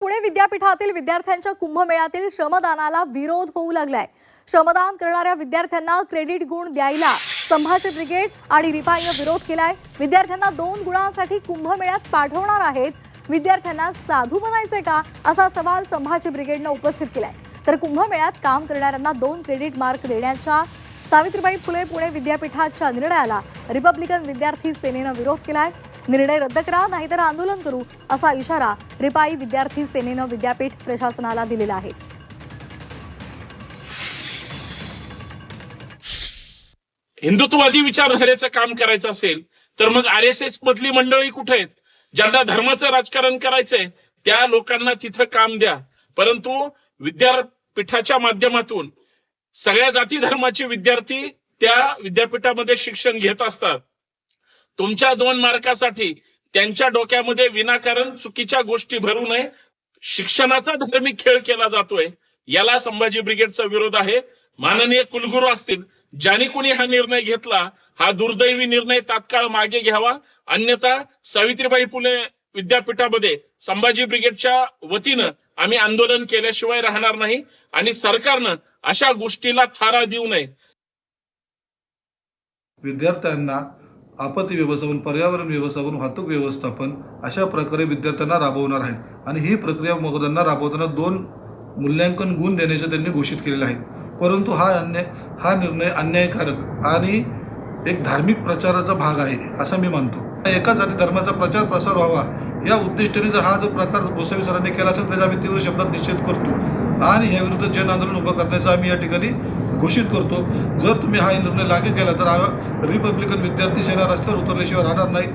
पुणे विद्यापीठातील विद्यार्थ्यांच्या कुंभमेळ्यातील श्रमदानाला विरोध होऊ लागलाय। श्रमदान करणाऱ्या विद्यार्थ्यांना क्रेडिट गुण द्यायला संभाजी ब्रिगेड आणि रिपाईने विरोध केलाय। विद्यार्थ्यांना 2 गुणांसाठी कुंभमेळ्यात पाठवणार आहेत। विद्यार्थ्यांना साधू बनायचे का असा सवाल संभाजी ब्रिगेडने उपस्थित केलाय। तर कुंभमेळ्यात काम करणाऱ्यांना 2 क्रेडिट मार्क देण्याच्या सावित्रीबाई फुले पुणे विद्यापीठाच्या निर्णयाला रिपब्लिकन विद्यार्थी सेनेने विरोध केलाय। निर्णय रद्द करा नाहीतर आंदोलन करू असा इशारा रिपाई विद्यार्थी सेनेने विद्यापीठ प्रशासनाला दिलेला आहे। हिंदुत्ववादी विचारधारेचं काम करायचं असेल तर मग आरएसएस मधली मंडळी कुठे आहेत? ज्यांना धर्माचं राजकारण करायचंय त्या लोकांना तिथं काम द्या, परंतु विद्यापीठाच्या माध्यमातून सगळ्या जाती धर्माचे विद्यार्थी त्या विद्यापीठामध्ये शिक्षण घेत असतात। तुमच्या 2 मार्कासाठी त्यांच्या डोक्यामध्ये विनाकारण चुकीच्या गोष्टी भरू नये। शिक्षणाचा धार्मिक खेळ केला जातोय, याला संभाजी ब्रिगेडचा विरोध आहे। माननीय कुलगुरू असतील, ज्यांनी कोणी हा निर्णय घेतला हा दुर्दैवी निर्णय तात्काळ मागे घ्यावा, अन्यथा सावित्रीबाई फुले विद्यापीठामध्ये संभाजी ब्रिगेडच्या वतीनं आम्ही आंदोलन केल्याशिवाय राहणार नाही आणि सरकारनं अशा गोष्टीला थारा देऊ नये। विद्यार्थ्यांना आपत्ती व्यवस्थापन, पर्यावरण व्यवस्थापन, वाहतूक व्यवस्थापन अशा प्रकारे विद्यार्थ्यांना राबवणार आहेत आणि ही प्रक्रिया मोगदांना राबवताना 2 मूल्यांकन गुण देण्याचे त्यांनी घोषित केलेले आहेत। परंतु हा निर्णय अन्यायकारक आणि एक धार्मिक प्रचाराचा भाग आहे असं मी मानतो। एका जाती धर्माचा प्रचार प्रसार व्हावा या उद्दिष्टाने जर हा जो प्रकार गोसावी सरांनी केला असेल त्याचा आम्ही तीव्र शब्दात निषेध करतो आणि याविरुद्ध जन आंदोलन उभं करण्याचा आम्ही या ठिकाणी घोषित करतो। जर तुम्ही हा निर्णय लागू केला तर रिपब्लिकन विद्यार्थी सेना रस्त्यावर उतरल्याशिवाय राहणार नाही।